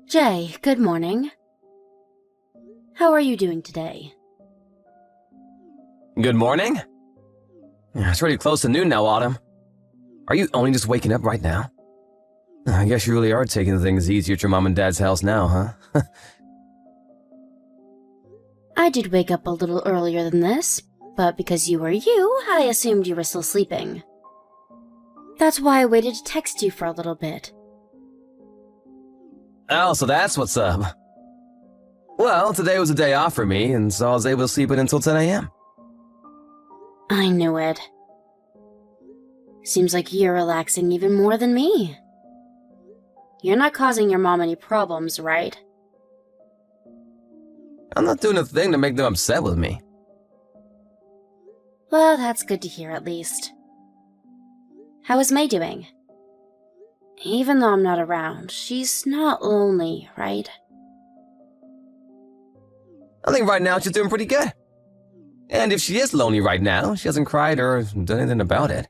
Jay, good morning. How are you doing today? Good morning? It's already close to noon now, Autumn. Are you only just waking up right now? I guess you really are taking things easy at your mom and dad's house now, huh? I did wake up a little earlier than this, but because you were you, I assumed you were still sleeping. That's why I waited to text you for a little bit. Oh, so that's what's up. Well, today was a day off for me, and so I was able to sleep in until 10 a.m. I knew it. Seems like you're relaxing even more than me. You're not causing your mom any problems, right? I'm not doing a thing to make them upset with me. Well, that's good to hear at least. How is May doing? Even though I'm not around, she's not lonely, right? I think right now she's doing pretty good. And if she is lonely right now, she hasn't cried or done anything about it.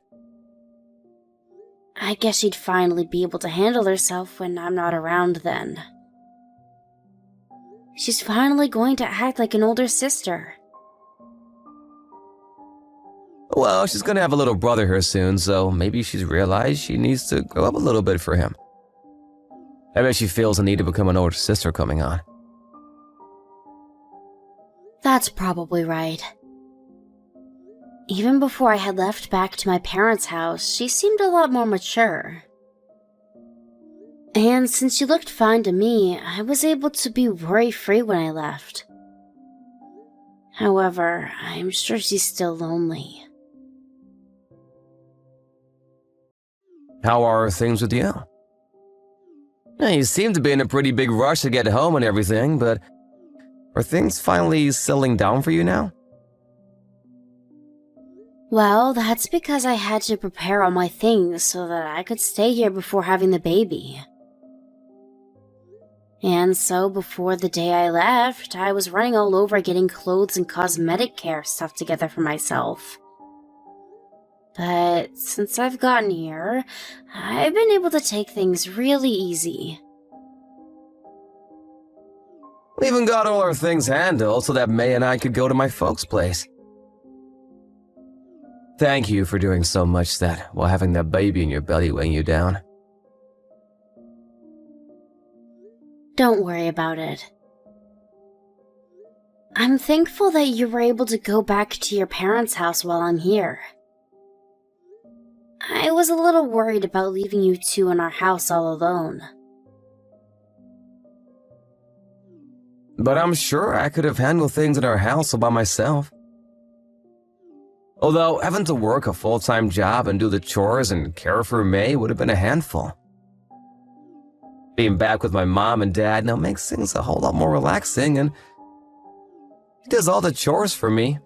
I guess she'd finally be able to handle herself when I'm not around then. She's finally going to act like an older sister. Well, she's gonna have a little brother here soon, so maybe she's realized she needs to grow up a little bit for him. I bet she feels the need to become an older sister coming on. That's probably right. Even before I had left back to my parents' house, she seemed a lot more mature. And since she looked fine to me, I was able to be worry-free when I left. However, I'm sure she's still lonely. How are things with you? You seem to be in a pretty big rush to get home and everything, but are things finally settling down for you now? Well, that's because I had to prepare all my things so that I could stay here before having the baby. And so before the day I left, I was running all over getting clothes and cosmetic care stuff together for myself. But since I've gotten here, I've been able to take things really easy. We even got all our things handled so that May and I could go to my folks' place. Thank you for doing so much that while having that baby in your belly weighing you down. Don't worry about it. I'm thankful that you were able to go back to your parents' house while I'm here. I was a little worried about leaving you two in our house all alone. But I'm sure I could have handled things in our house all by myself. Although having to work a full-time job and do the chores and care for May would have been a handful. Being back with my mom and dad now makes things a whole lot more relaxing, and he does all the chores for me.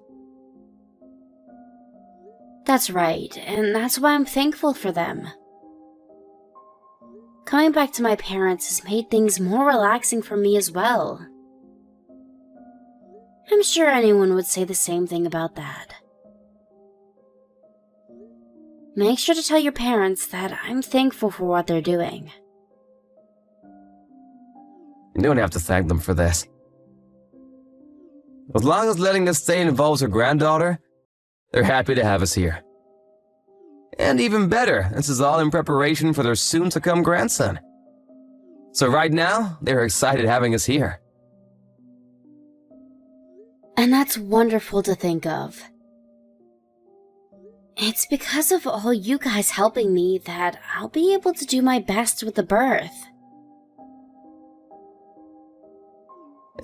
That's right, and that's why I'm thankful for them. Coming back to my parents has made things more relaxing for me as well. I'm sure anyone would say the same thing about that. Make sure to tell your parents that I'm thankful for what they're doing. You don't have to thank them for this. As long as letting us stay involves her granddaughter, they're happy to have us here. And even better, this is all in preparation for their soon-to-come grandson. So right now, they're excited having us here. And that's wonderful to think of. It's because of all you guys helping me that I'll be able to do my best with the birth.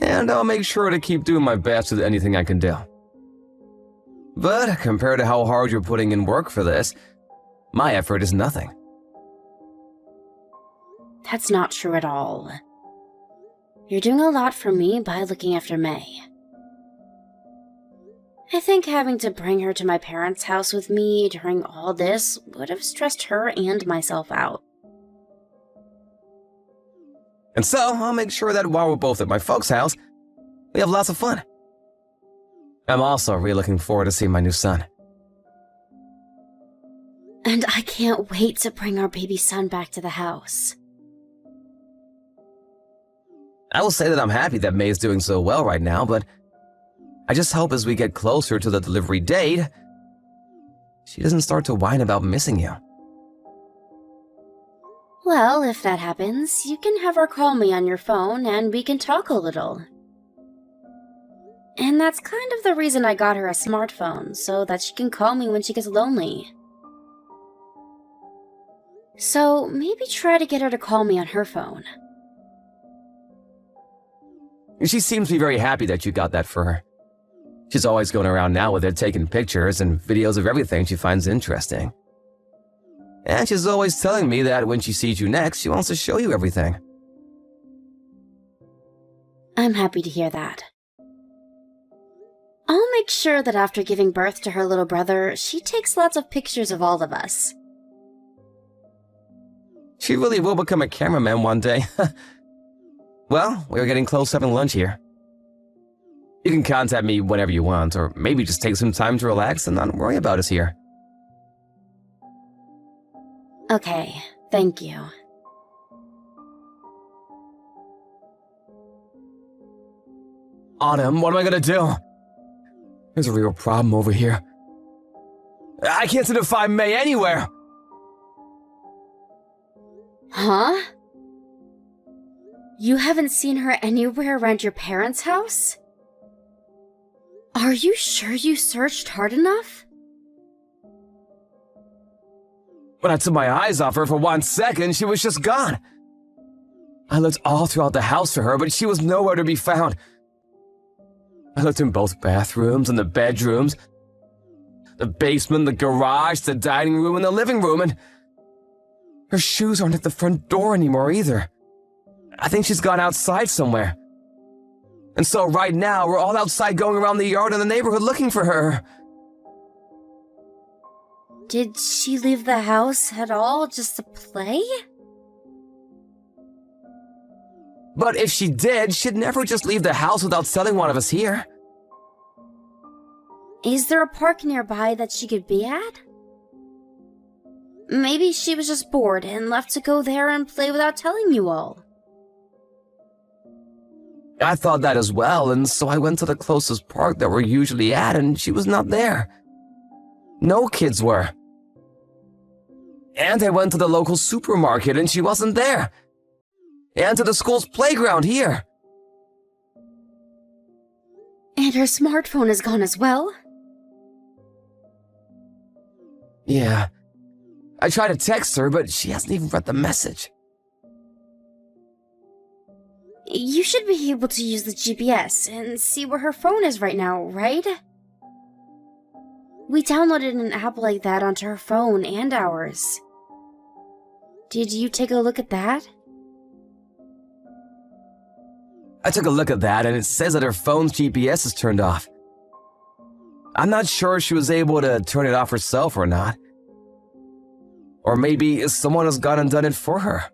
And I'll make sure to keep doing my best with anything I can do. But compared to how hard you're putting in work for this, my effort is nothing. That's not true at all. You're doing a lot for me by looking after May. I think having to bring her to my parents' house with me during all this would have stressed her and myself out. And so, I'll make sure that while we're both at my folks' house, we have lots of fun. I'm also really looking forward to seeing my new son. And I can't wait to bring our baby son back to the house. I will say that I'm happy that May is doing so well right now, but I just hope as we get closer to the delivery date, she doesn't start to whine about missing you. Well, if that happens, you can have her call me on your phone and we can talk a little. And that's kind of the reason I got her a smartphone, so that she can call me when she gets lonely. So maybe try to get her to call me on her phone. She seems to be very happy that you got that for her. She's always going around now with it, taking pictures and videos of everything she finds interesting. And she's always telling me that when she sees you next, she wants to show you everything. I'm happy to hear that. I'll make sure that after giving birth to her little brother, she takes lots of pictures of all of us. She really will become a cameraman one day. Well, we're getting close to having lunch here. You can contact me whenever you want, or maybe just take some time to relax and not worry about us here. Okay, thank you. Autumn, what am I gonna do? There's a real problem over here. I can't seem to find May anywhere! Huh? You haven't seen her anywhere around your parents' house? Are you sure you searched hard enough? When I took my eyes off her for 1 second, she was just gone. I looked all throughout the house for her, but she was nowhere to be found. I looked in both bathrooms and the bedrooms, the basement, the garage, the dining room, and the living room, and her shoes aren't at the front door anymore either. I think she's gone outside somewhere. And so right now, we're all outside going around the yard in the neighborhood looking for her. Did she leave the house at all just to play? But if she did, she'd never just leave the house without telling one of us here. Is there a park nearby that she could be at? Maybe she was just bored and left to go there and play without telling you all. I thought that as well, and so I went to the closest park that we're usually at, and she was not there. No kids were. And I went to the local supermarket, and she wasn't there. And to the school's playground here. And her smartphone is gone as well? Yeah. I tried to text her, but she hasn't even read the message. You should be able to use the GPS and see where her phone is right now, right? We downloaded an app like that onto her phone and ours. Did you take a look at that? I took a look at that, and it says that her phone's GPS is turned off. I'm not sure if she was able to turn it off herself or not. Or maybe someone has gone and done it for her.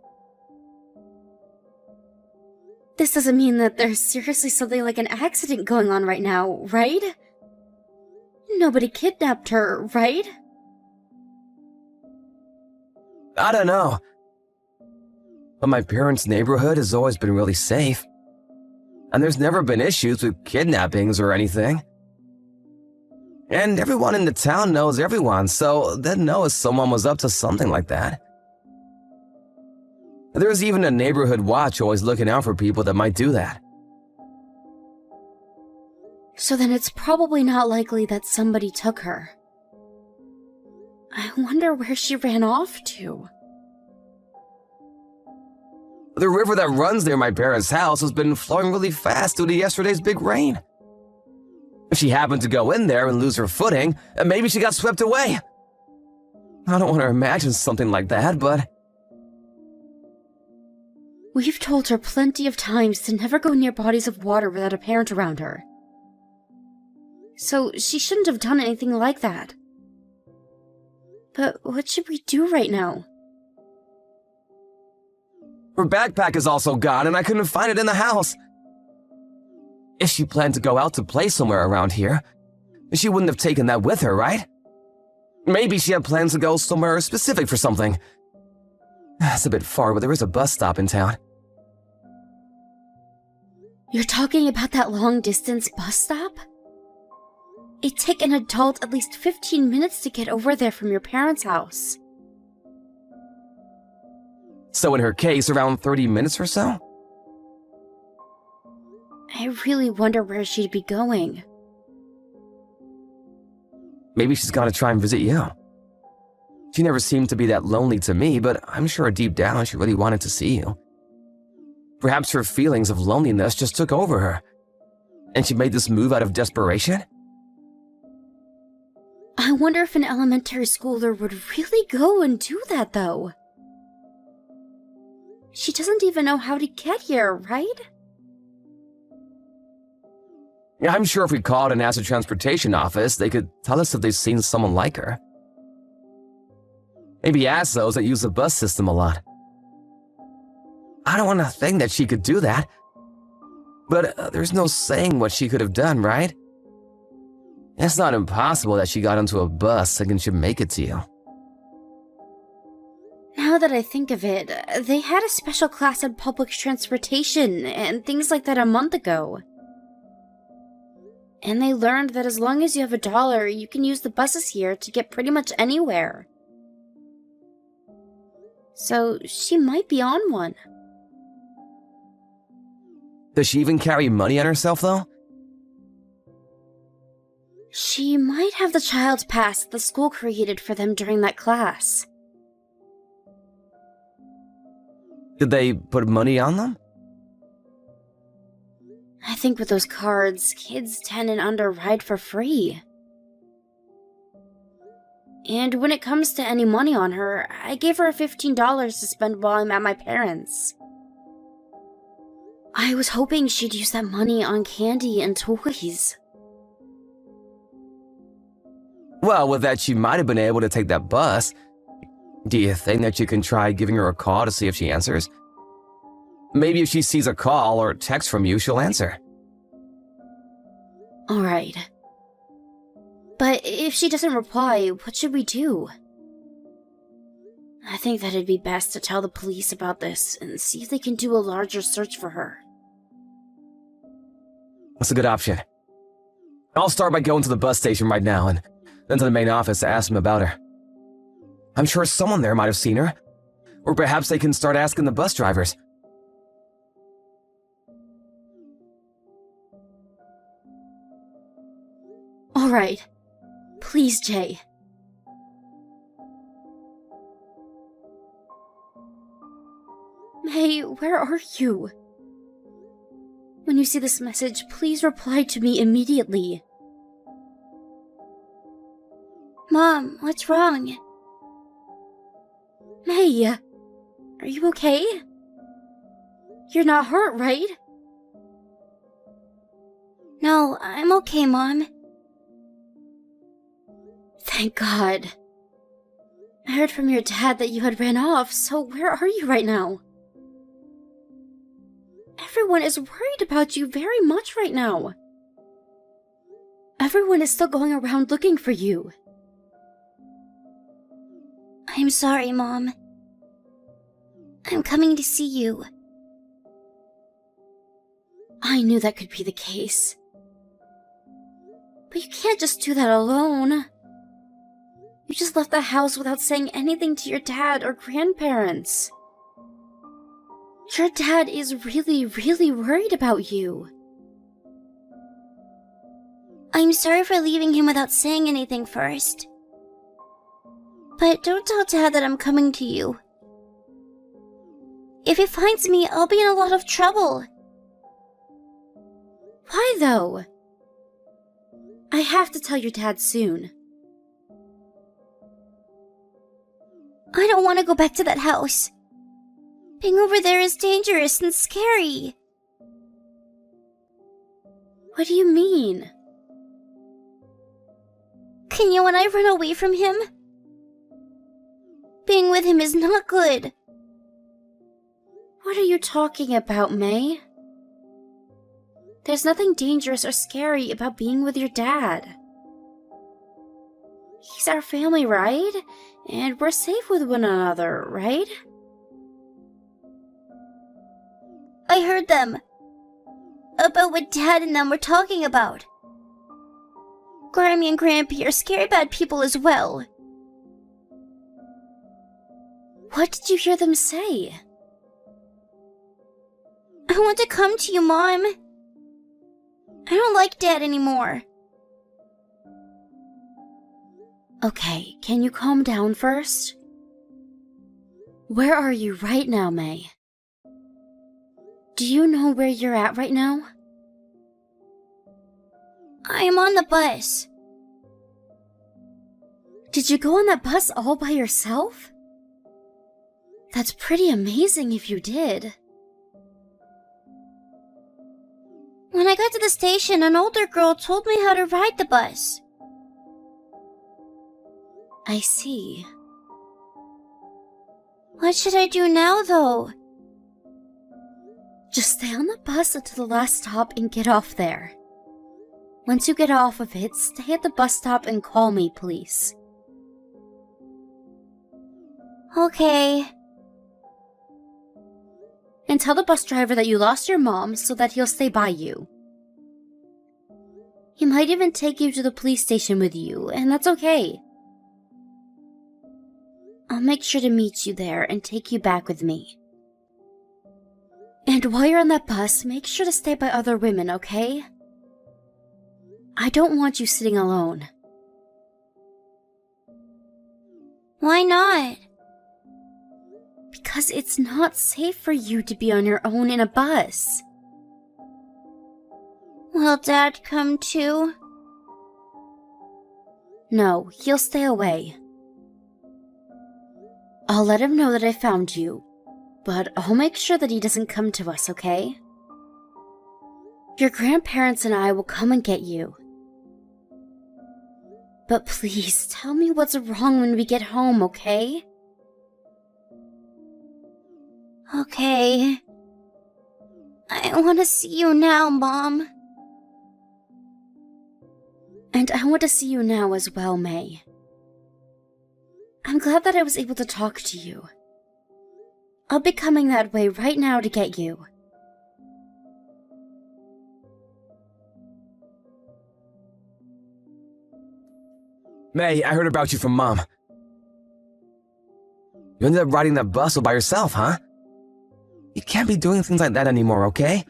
This doesn't mean that there's seriously something like an accident going on right now, right? Nobody kidnapped her, right? I don't know. But my parents' neighborhood has always been really safe. And there's never been issues with kidnappings or anything. And everyone in the town knows everyone, so they'd know if someone was up to something like that. There's even a neighborhood watch always looking out for people that might do that. So then it's probably not likely that somebody took her. I wonder where she ran off to. The river that runs near my parents' house has been flowing really fast due to yesterday's big rain. If she happened to go in there and lose her footing, maybe she got swept away. I don't want to imagine something like that, but... We've told her plenty of times to never go near bodies of water without a parent around her. So she shouldn't have done anything like that. But what should we do right now? Her backpack is also gone, and I couldn't find it in the house. If she planned to go out to play somewhere around here, she wouldn't have taken that with her, right? Maybe she had plans to go somewhere specific for something. It's a bit far, but there is a bus stop in town. You're talking about that long-distance bus stop? It'd take an adult at least 15 minutes to get over there from your parents' house. So in her case, around 30 minutes or so? I really wonder where she'd be going. Maybe she's got to try and visit you. She never seemed to be that lonely to me, but I'm sure deep down she really wanted to see you. Perhaps her feelings of loneliness just took over her, and she made this move out of desperation? I wonder if an elementary schooler would really go and do that, though. She doesn't even know how to get here, right? Yeah, I'm sure if we called and asked the transportation office, they could tell us if they've seen someone like her. Maybe ask those that use the bus system a lot. I don't want to think that she could do that. But there's no saying what she could have done, right? It's not impossible that she got onto a bus thinking she'd make it to you. Now that I think of it, they had a special class on public transportation and things like that a month ago. And they learned that as long as you have $1, you can use the buses here to get pretty much anywhere. So she might be on one. Does she even carry money on herself, though? She might have the child pass the school created for them during that class. Did they put money on them? I think with those cards, kids 10 and under ride for free. And when it comes to any money on her, I gave her $15 to spend while I'm at my parents'. I was hoping she'd use that money on candy and toys. Well, with that, she might have been able to take that bus. Do you think that you can try giving her a call to see if she answers? Maybe if she sees a call or text from you, she'll answer. Alright. But if she doesn't reply, what should we do? I think that it'd be best to tell the police about this and see if they can do a larger search for her. That's a good option. I'll start by going to the bus station right now and then to the main office to ask them about her. I'm sure someone there might have seen her. Or perhaps they can start asking the bus drivers. Alright. Please, Jay. May, where are you? When you see this message, please reply to me immediately. Mom, what's wrong? May, are you okay? You're not hurt, right? No, I'm okay, Mom. Thank God. I heard from your dad that you had ran off, so where are you right now? Everyone is worried about you very much right now. Everyone is still going around looking for you. I'm sorry, Mom. I'm coming to see you. I knew that could be the case. But you can't just do that alone. You just left the house without saying anything to your dad or grandparents. Your dad is really, really worried about you. I'm sorry for leaving him without saying anything first. But don't tell Dad that I'm coming to you. If he finds me, I'll be in a lot of trouble. Why, though? I have to tell your dad soon. I don't want to go back to that house. Being over there is dangerous and scary. What do you mean? Can you and I run away from him? Being with him is not good. What are you talking about, May? There's nothing dangerous or scary about being with your dad. He's our family, right? And we're safe with one another, right? I heard them. About what Dad and them were talking about. Grammy and Grampy are scary bad people as well. What did you hear them say? I want to come to you, Mom. I don't like Dad anymore. Okay, can you calm down first? Where are you right now, May? Do you know where you're at right now? I am on the bus. Did you go on that bus all by yourself? That's pretty amazing if you did. When I got to the station, an older girl told me how to ride the bus. I see. What should I do now, though? Just stay on the bus until the last stop and get off there. Once you get off of it, stay at the bus stop and call me, please. Okay. And tell the bus driver that you lost your mom so that he'll stay by you. He might even take you to the police station with you, and that's okay. I'll make sure to meet you there and take you back with me. And while you're on that bus, make sure to stay by other women, okay? I don't want you sitting alone. Why not? Because it's not safe for you to be on your own in a bus. Will Dad come too? No, he'll stay away. I'll let him know that I found you, but I'll make sure that he doesn't come to us, okay? Your grandparents and I will come and get you. But please, tell me what's wrong when we get home, okay? Okay. I want to see you now, Mom. And I want to see you now as well, May. I'm glad that I was able to talk to you. I'll be coming that way right now to get you. May, I heard about you from Mom. You ended up riding that bus all by yourself, huh? You can't be doing things like that anymore, okay?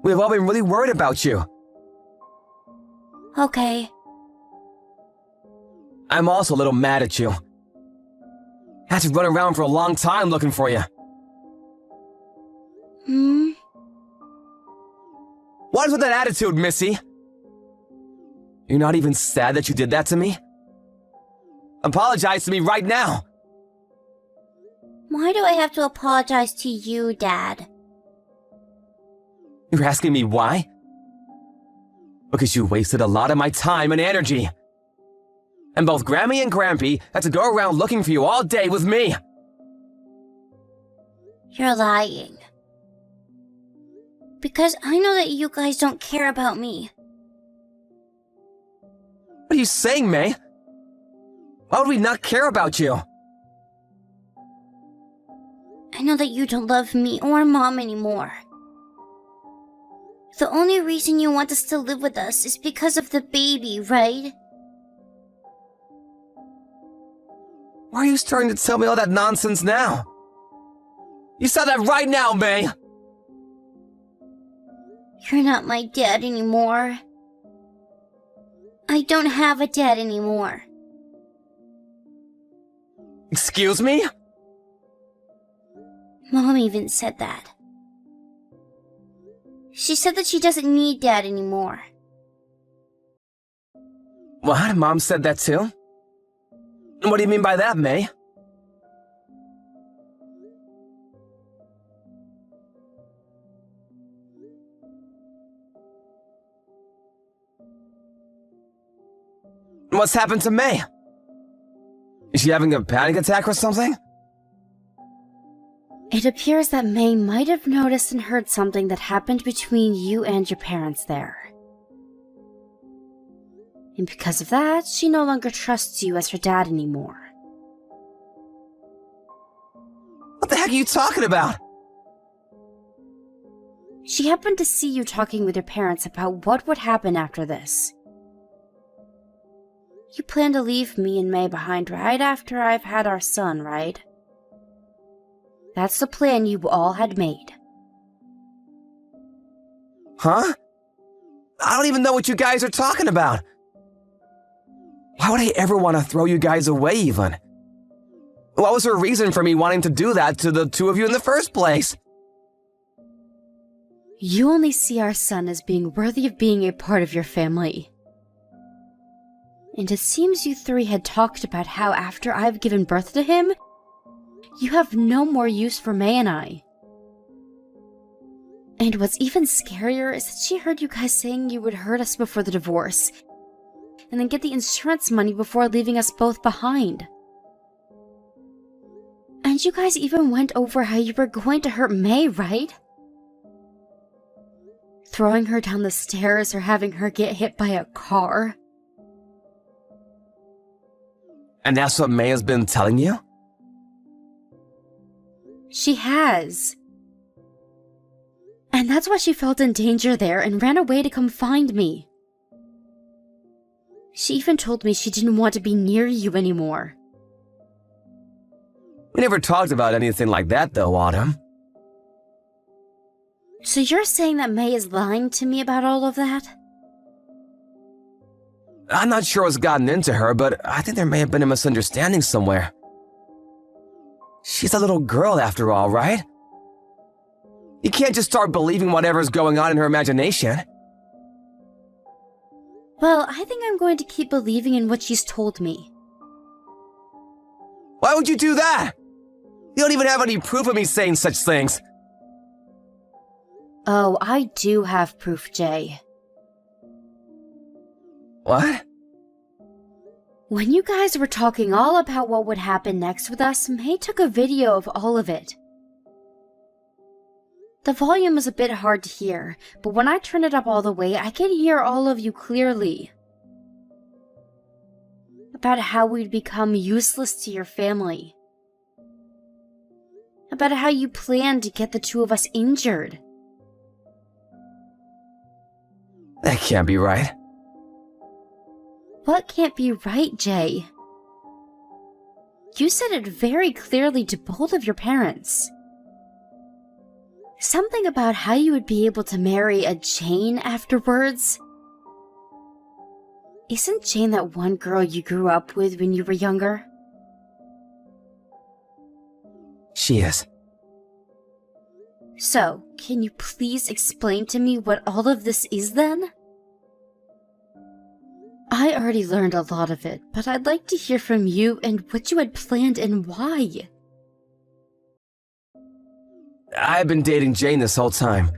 We've all been really worried about you. Okay. I'm also a little mad at you. Had to run around for a long time looking for you. What is with that attitude, Missy? You're not even sad that you did that to me? Apologize to me right now. Why do I have to apologize to you, Dad? You're asking me why? Because you wasted a lot of my time and energy. And both Grammy and Grampy had to go around looking for you all day with me. You're lying. Because I know that you guys don't care about me. What are you saying, May? Why would we not care about you? I know that you don't love me or Mom anymore. The only reason you want to still live with us is because of the baby, right? Why are you starting to tell me all that nonsense now? You said that right now, May! You're not my dad anymore. I don't have a dad anymore. Excuse me? Mom even said that. She said that she doesn't need Dad anymore. What? Mom said that too? What do you mean by that, May? What's happened to May? Is she having a panic attack or something? It appears that May might have noticed and heard something that happened between you and your parents there. And because of that, she no longer trusts you as her dad anymore. What the heck are you talking about? She happened to see you talking with your parents about what would happen after this. You plan to leave me and May behind right after I've had our son, right? That's the plan you all had made. Huh? I don't even know what you guys are talking about. Why would I ever want to throw you guys away, even? What was her reason for me wanting to do that to the two of you in the first place? You only see our son as being worthy of being a part of your family. And it seems you three had talked about how after I've given birth to him, you have no more use for May and I. And what's even scarier is that she heard you guys saying you would hurt us before the divorce, and then get the insurance money before leaving us both behind. And you guys even went over how you were going to hurt May, right? Throwing her down the stairs or having her get hit by a car. And that's what May has been telling you? She has. And that's why she felt in danger there and ran away to come find me. She even told me she didn't want to be near you anymore. We never talked about anything like that, though, Autumn. So you're saying that May is lying to me about all of that? I'm not sure what's gotten into her, but I think there may have been a misunderstanding somewhere. She's a little girl after all, right? You can't just start believing whatever's going on in her imagination. Well, I think I'm going to keep believing in what she's told me. Why would you do that? You don't even have any proof of me saying such things. Oh, I do have proof, Jay. What? When you guys were talking all about what would happen next with us, May took a video of all of it. The volume is a bit hard to hear, but when I turn it up all the way, I can hear all of you clearly. About how we'd become useless to your family. About how you planned to get the two of us injured. That can't be right. What can't be right, Jay? You said it very clearly to both of your parents. Something about how you would be able to marry a Jane afterwards. Isn't Jane that one girl you grew up with when you were younger? She is. So, can you please explain to me what all of this is then? I already learned a lot of it, but I'd like to hear from you and what you had planned and why. I've been dating Jane this whole time.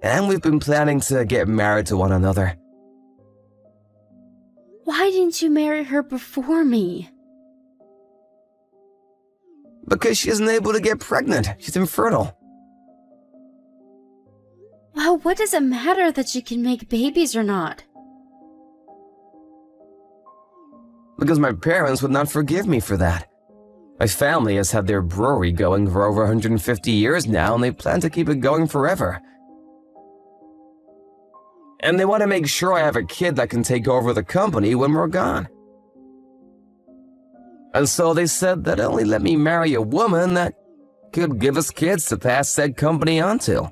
And we've been planning to get married to one another. Why didn't you marry her before me? Because she isn't able to get pregnant. She's infertile. Well, what does it matter that she can make babies or not? Because my parents would not forgive me for that. My family has had their brewery going for over 150 years now, and they plan to keep it going forever. And they want to make sure I have a kid that can take over the company when we're gone. And so they said they'd only let me marry a woman that could give us kids to pass said company on to.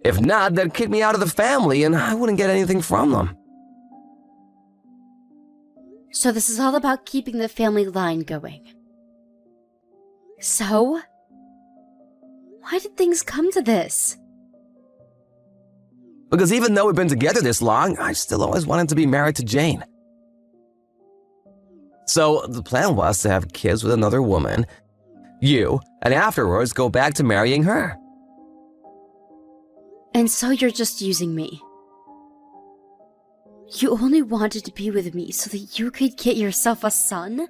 If not, they'd kick me out of the family and I wouldn't get anything from them. So this is all about keeping the family line going. So? Why did things come to this? Because even though we've been together this long, I still always wanted to be married to Jane. So the plan was to have kids with another woman, you, and afterwards go back to marrying her. And so you're just using me. You only wanted to be with me so that you could get yourself a son?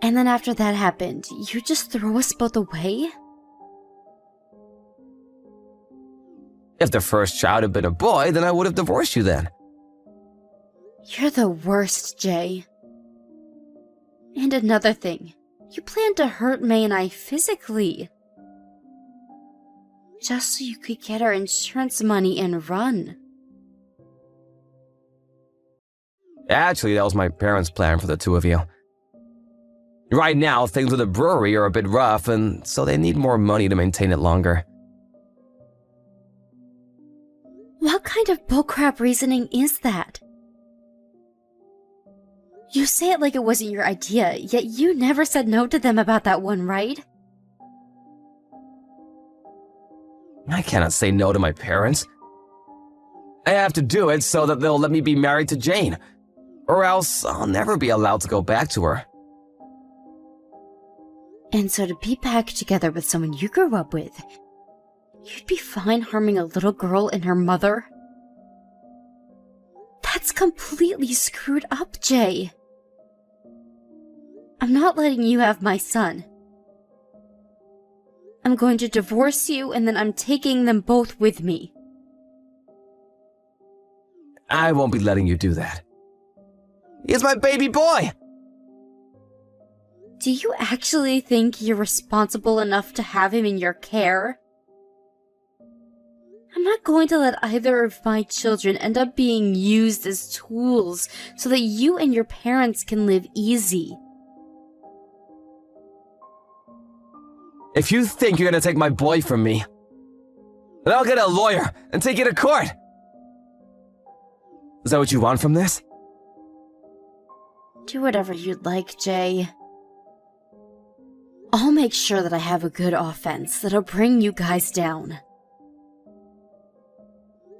And then after that happened, you just throw us both away? If the first child had been a boy, then I would have divorced you then. You're the worst, Jay. And another thing, you planned to hurt May and I physically. just so you could get our insurance money and run. Actually, that was my parents' plan for the two of you. Right now, things with the brewery are a bit rough, and so they need more money to maintain it longer. What kind of bullcrap reasoning is that? You say it like it wasn't your idea, yet you never said no to them about that one, right? I cannot say no to my parents. I have to do it so that they'll let me be married to Jane, or else I'll never be allowed to go back to her. And so to be back together with someone you grew up with, you'd be fine harming a little girl and her mother? That's completely screwed up, Jay. I'm not letting you have my son. I'm going to divorce you, and then I'm taking them both with me. I won't be letting you do that. He's my baby boy! Do you actually think you're responsible enough to have him in your care? I'm not going to let either of my children end up being used as tools so that you and your parents can live easy. If you think you're gonna take my boy from me, then I'll get a lawyer and take you to court. Is that what you want from this? Do whatever you'd like, Jay. I'll make sure that I have a good offense that'll bring you guys down.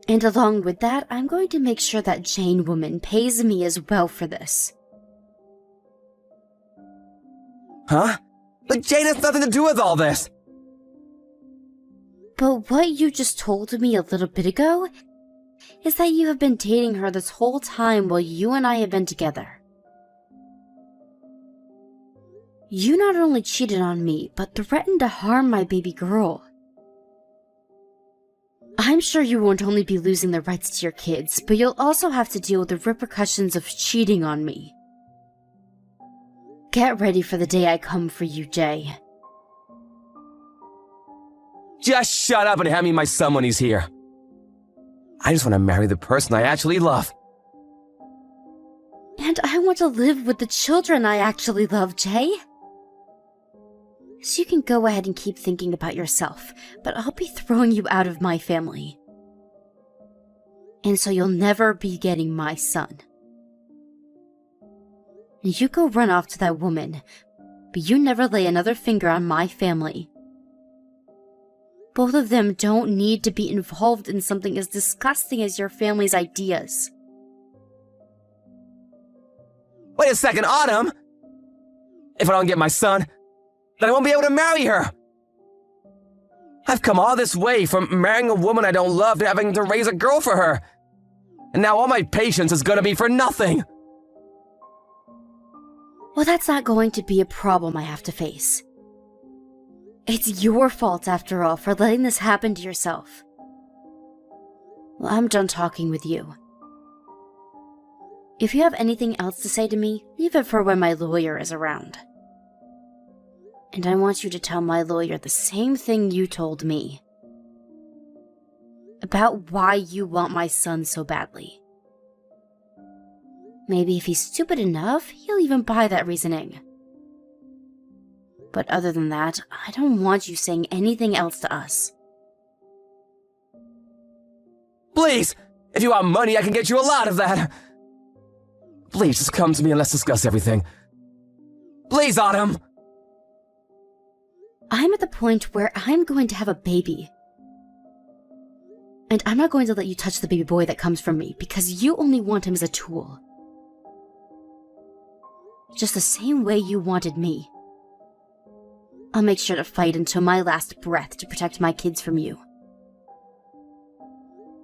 And along with that, I'm going to make sure that Jane woman pays me as well for this. Huh? But Jane has nothing to do with all this! But what you just told me a little bit ago is that you have been dating her this whole time while you and I have been together. You not only cheated on me, but threatened to harm my baby girl. I'm sure you won't only be losing the rights to your kids, but you'll also have to deal with the repercussions of cheating on me. Get ready for the day I come for you, Jay. Just shut up and hand me my son when he's here. I just want to marry the person I actually love. And I want to live with the children I actually love, Jay. So you can go ahead and keep thinking about yourself, but I'll be throwing you out of my family. And so you'll never be getting my son. You go run off to that woman, but you never lay another finger on my family. Both of them don't need to be involved in something as disgusting as your family's ideas. Wait a second, Autumn! If I don't get my son, then I won't be able to marry her! I've come all this way from marrying a woman I don't love to having to raise a girl for her. And now all my patience is gonna be for nothing! Well, that's not going to be a problem I have to face. It's your fault, after all, for letting this happen to yourself. Well, I'm done talking with you. If you have anything else to say to me, leave it for when my lawyer is around. And I want you to tell my lawyer the same thing you told me. About why you want my son so badly. Maybe if he's stupid enough, he'll even buy that reasoning. But other than that, I don't want you saying anything else to us. Please! If you want money, I can get you a lot of that! Please, just come to me and let's discuss everything. Please, Autumn! I'm at the point where I'm going to have a baby. And I'm not going to let you touch the baby boy that comes from me, because you only want him as a tool. Just the same way you wanted me. I'll make sure to fight until my last breath to protect my kids from you.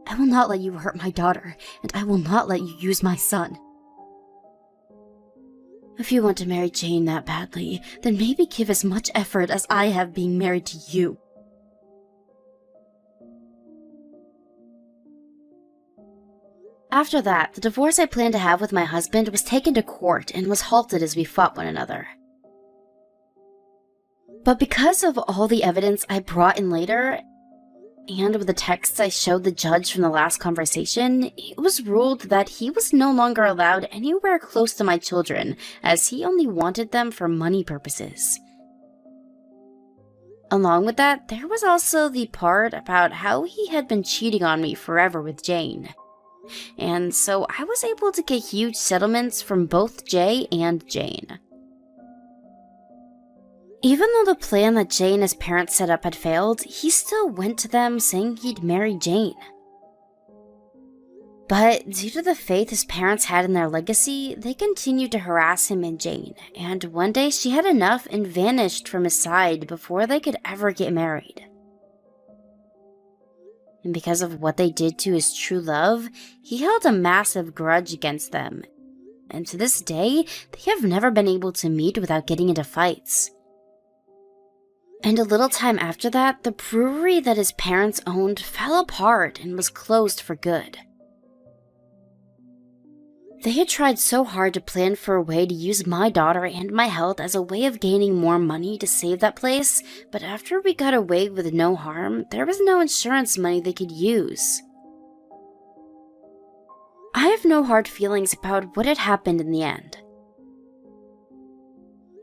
I will not let you hurt my daughter, and I will not let you use my son. If you want to marry Jane that badly, then maybe give as much effort as I have being married to you. After that, the divorce I planned to have with my husband was taken to court and was halted as we fought one another. But because of all the evidence I brought in later, and with the texts I showed the judge from the last conversation, it was ruled that he was no longer allowed anywhere close to my children, as he only wanted them for money purposes. Along with that, there was also the part about how he had been cheating on me forever with Jane. And so I was able to get huge settlements from both Jay and Jane. Even though the plan that Jay and his parents set up had failed, he still went to them saying he'd marry Jane. But due to the faith his parents had in their legacy, they continued to harass him and Jane, and one day she had enough and vanished from his side before they could ever get married. And because of what they did to his true love, he held a massive grudge against them. And to this day, they have never been able to meet without getting into fights. And a little time after that, the brewery that his parents owned fell apart and was closed for good. They had tried so hard to plan for a way to use my daughter and my health as a way of gaining more money to save that place, but after we got away with no harm, there was no insurance money they could use. I have no hard feelings about what had happened in the end.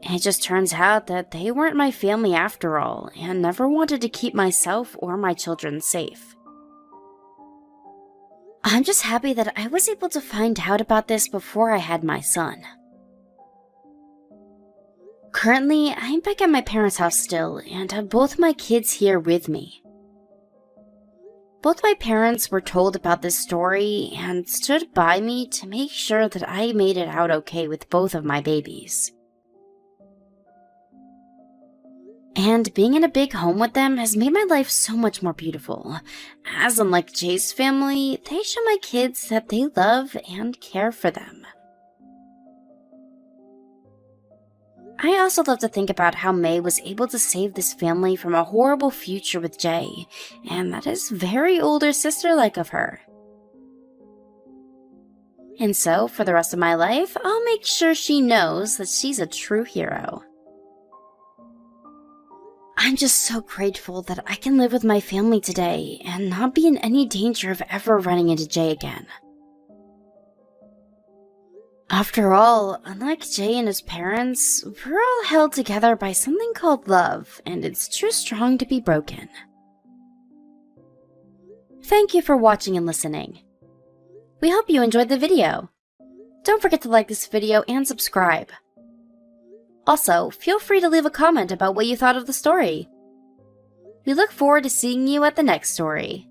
It just turns out that they weren't my family after all, and never wanted to keep myself or my children safe. I'm just happy that I was able to find out about this before I had my son. Currently, I'm back at my parents' house still, and have both my kids here with me. Both my parents were told about this story and stood by me to make sure that I made it out okay with both of my babies. And being in a big home with them has made my life so much more beautiful, as unlike Jay's family, they show my kids that they love and care for them. I also love to think about how May was able to save this family from a horrible future with Jay, and that is very older sister-like of her. And so, for the rest of my life, I'll make sure she knows that she's a true hero. I'm just so grateful that I can live with my family today and not be in any danger of ever running into Jay again. After all, unlike Jay and his parents, we're all held together by something called love, and it's too strong to be broken. Thank you for watching and listening. We hope you enjoyed the video. Don't forget to like this video and subscribe. Also, feel free to leave a comment about what you thought of the story. We look forward to seeing you at the next story.